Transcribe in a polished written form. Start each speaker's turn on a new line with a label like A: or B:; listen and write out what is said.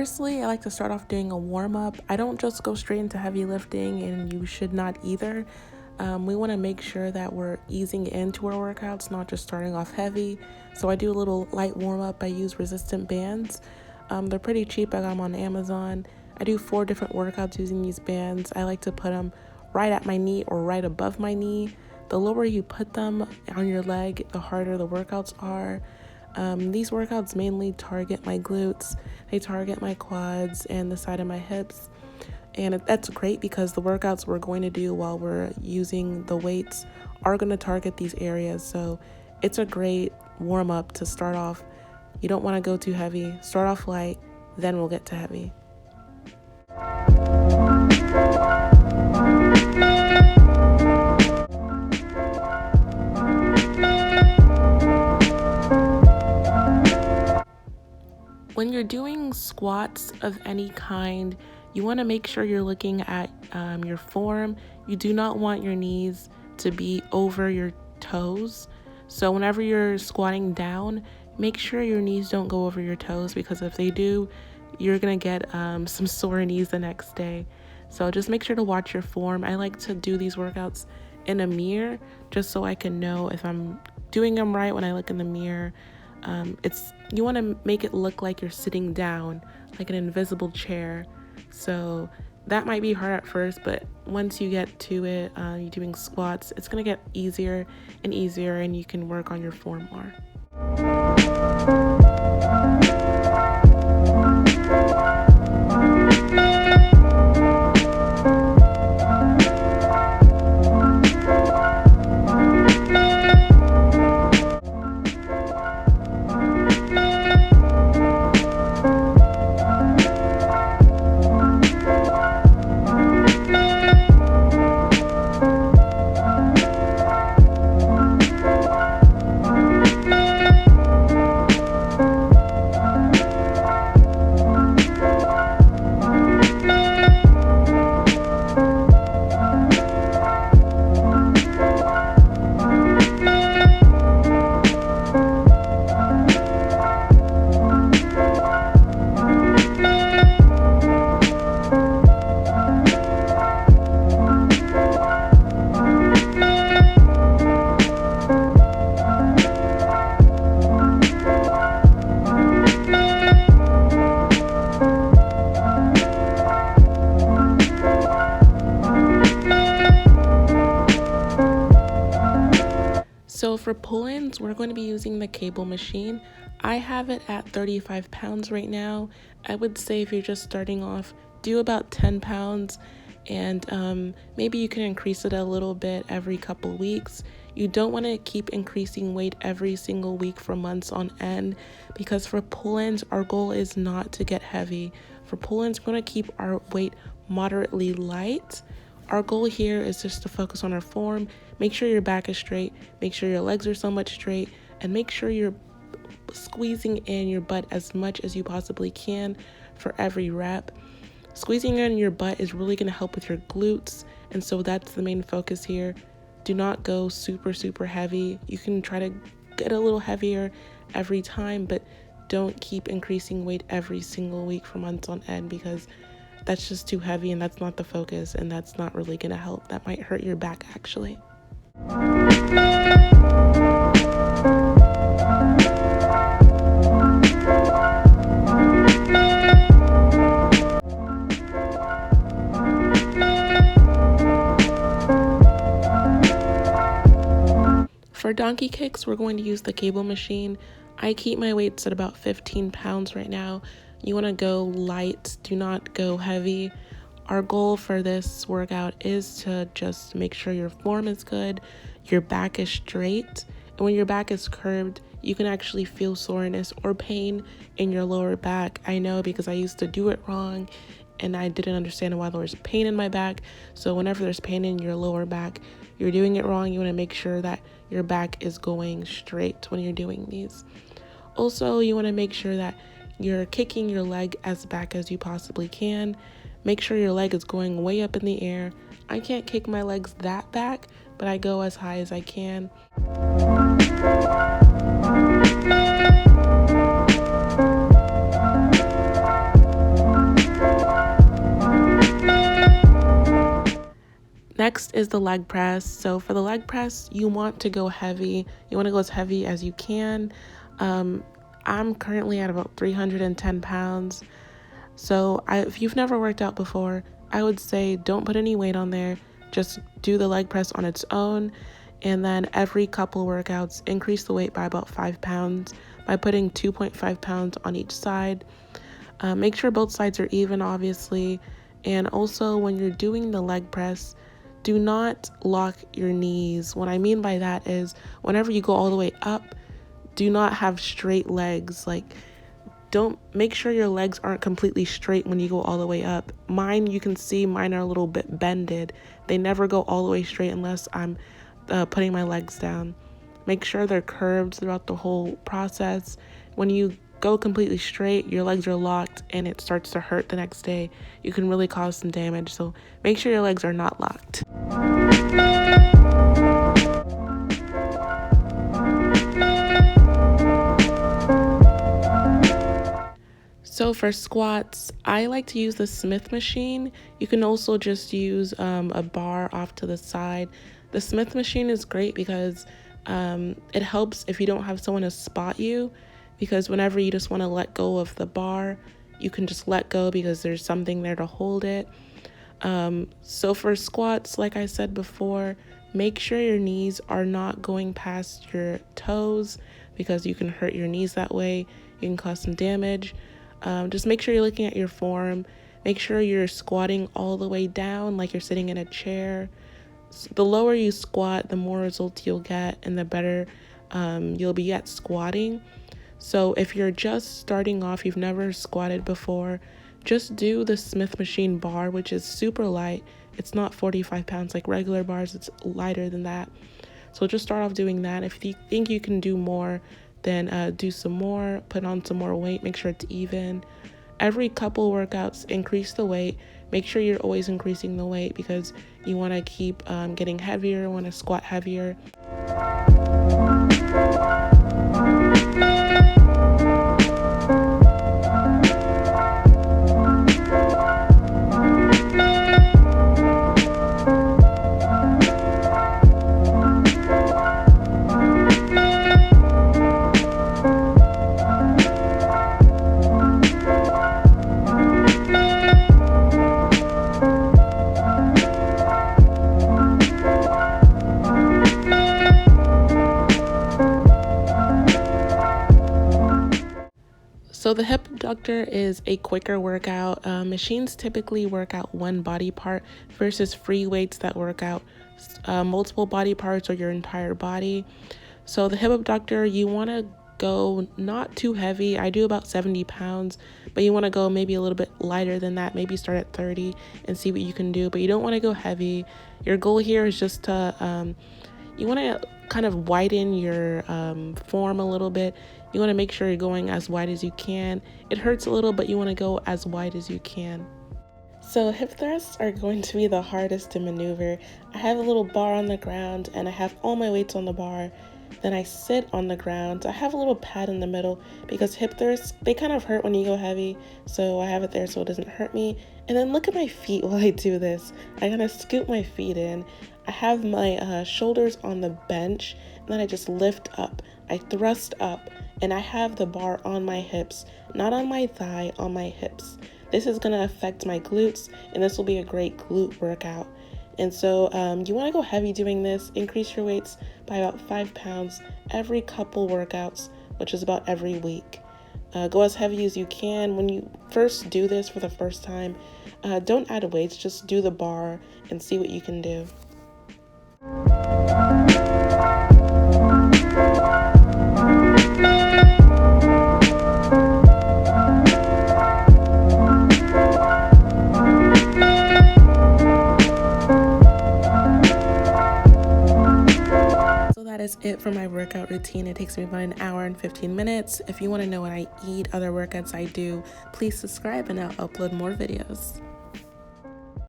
A: Firstly, I like to start off doing a warm-up. I don't just go straight into heavy lifting, and you should not either. We want to make sure that we're easing into our workouts, not just starting off heavy. So I do a little light warm-up. I use resistant bands. They're pretty cheap. I got them on Amazon. I do 4 different workouts using these bands. I like to put them right at my knee or right above my knee. The lower you put them on your leg, the harder the workouts are. These workouts mainly target my glutes, they target my quads and the side of my hips. And that's great because the workouts we're going to do while we're using the weights are going to target these areas. So it's a great warm up to start off. You don't want to go too heavy. Start off light, then we'll get to heavy. When you're doing squats of any kind, you want to make sure you're looking at your form. You do not want your knees to be over your toes. So whenever you're squatting down, make sure your knees don't go over your toes, because if they do, you're going to get some sore knees the next day. So just make sure to watch your form. I like to do these workouts in a mirror just so I can know if I'm doing them right when I look in the mirror. You want to make it look like you're sitting down, like an invisible chair. So that might be hard at first, but once you get to it, you're doing squats, it's going to get easier and easier, and you can work on your form more. So for pull-ins, we're going to be using the cable machine. I have it at 35 pounds right now. I would say if you're just starting off, do about 10 pounds, and maybe you can increase it a little bit every couple weeks. You don't want to keep increasing weight every single week for months on end, because for pull-ins, our goal is not to get heavy. For pull-ins, we're going to keep our weight moderately light. Our goal here is just to focus on our form. Make sure your back is straight, make sure your legs are somewhat straight, and make sure you're squeezing in your butt as much as you possibly can for every rep. Squeezing in your butt is really going to help with your glutes, and so that's the main focus here. Do not go super heavy. You can try to get a little heavier every time, but don't keep increasing weight every single week for months on end, because that's just too heavy and that's not the focus, and that's not really going to help. That might hurt your back actually. For donkey kicks, we're going to use the cable machine. I keep my weights at about 15 pounds right now. You want to go light, do not go heavy. Our goal for this workout is to just make sure your form is good, your back is straight, and when your back is curved, you can actually feel soreness or pain in your lower back. I know, because I used to do it wrong and I didn't understand why there was pain in my back. So whenever there's pain in your lower back, you're doing it wrong. You want to make sure that your back is going straight when you're doing these. Also, you want to make sure that you're kicking your leg as back as you possibly can. Make sure your leg is going way up in the air. I can't kick my legs that back, but I go as high as I can. Next is the leg press. So for the leg press, you want to go heavy. You want to go as heavy as you can. I'm currently at about 310 pounds. So if you've never worked out before, I would say don't put any weight on there. Just do the leg press on its own. And then every couple workouts, increase the weight by about 5 pounds by putting 2.5 pounds on each side. Make sure both sides are even, obviously. And also, when you're doing the leg press, do not lock your knees. What I mean by that is whenever you go all the way up, do not have straight legs. Like, don't make sure your legs aren't completely straight when you go all the way up. Mine, you can see mine are a little bit bended. They never go all the way straight unless I'm putting my legs down. Make sure they're curved throughout the whole process. When you go completely straight, your legs are locked and it starts to hurt the next day. You can really cause some damage, so make sure your legs are not locked. So for squats, I like to use the Smith machine. You can also just use a bar off to the side. The Smith machine is great because it helps if you don't have someone to spot you, because whenever you just want to let go of the bar, you can just let go because there's something there to hold it. So for squats, like I said before, make sure your knees are not going past your toes because you can hurt your knees that way. You can cause some damage. Just make sure you're looking at your form. Make sure you're squatting all the way down like you're sitting in a chair. The lower you squat, the more results you'll get and the better you'll be at squatting. So if you're just starting off, you've never squatted before, just do the Smith machine bar, which is super light. It's not 45 pounds like regular bars, it's lighter than that. So just start off doing that. If you think you can do more, then do some more, put on some more weight, make sure it's even. Every couple workouts, increase the weight. Make sure you're always increasing the weight because you want to keep getting heavier, want to squat heavier. So the hip abductor is a quicker workout. Machines typically work out one body part versus free weights that work out multiple body parts or your entire body. So the hip abductor, you want to go not too heavy. I do about 70 pounds, but you want to go maybe a little bit lighter than that. Maybe start at 30 and see what you can do, but you don't want to go heavy. Your goal here is just to, you want to kind of widen your form a little bit. You want to make sure you're going as wide as you can. It hurts a little, but you want to go as wide as you can. So hip thrusts are going to be the hardest to maneuver. I have a little bar on the ground and I have all my weights on the bar. Then I sit on the ground. I have a little pad in the middle because hip thrusts, they kind of hurt when you go heavy. So I have it there so it doesn't hurt me. And then look at my feet while I do this. I kind of scoop my feet in. I have my shoulders on the bench and then I just lift up. I thrust up and I have the bar on my hips, not on my thigh, on my hips. This is going to affect my glutes and this will be a great glute workout. And so you want to go heavy doing this. Increase your weights by about 5 pounds every couple workouts, which is about every week. Go as heavy as you can. When you first do this for the first time, don't add weights, just do the bar and see what you can do. That is it for my workout routine. It takes me about an hour and 15 minutes. If you want to know what I eat, other workouts I do, please subscribe and I'll upload more videos.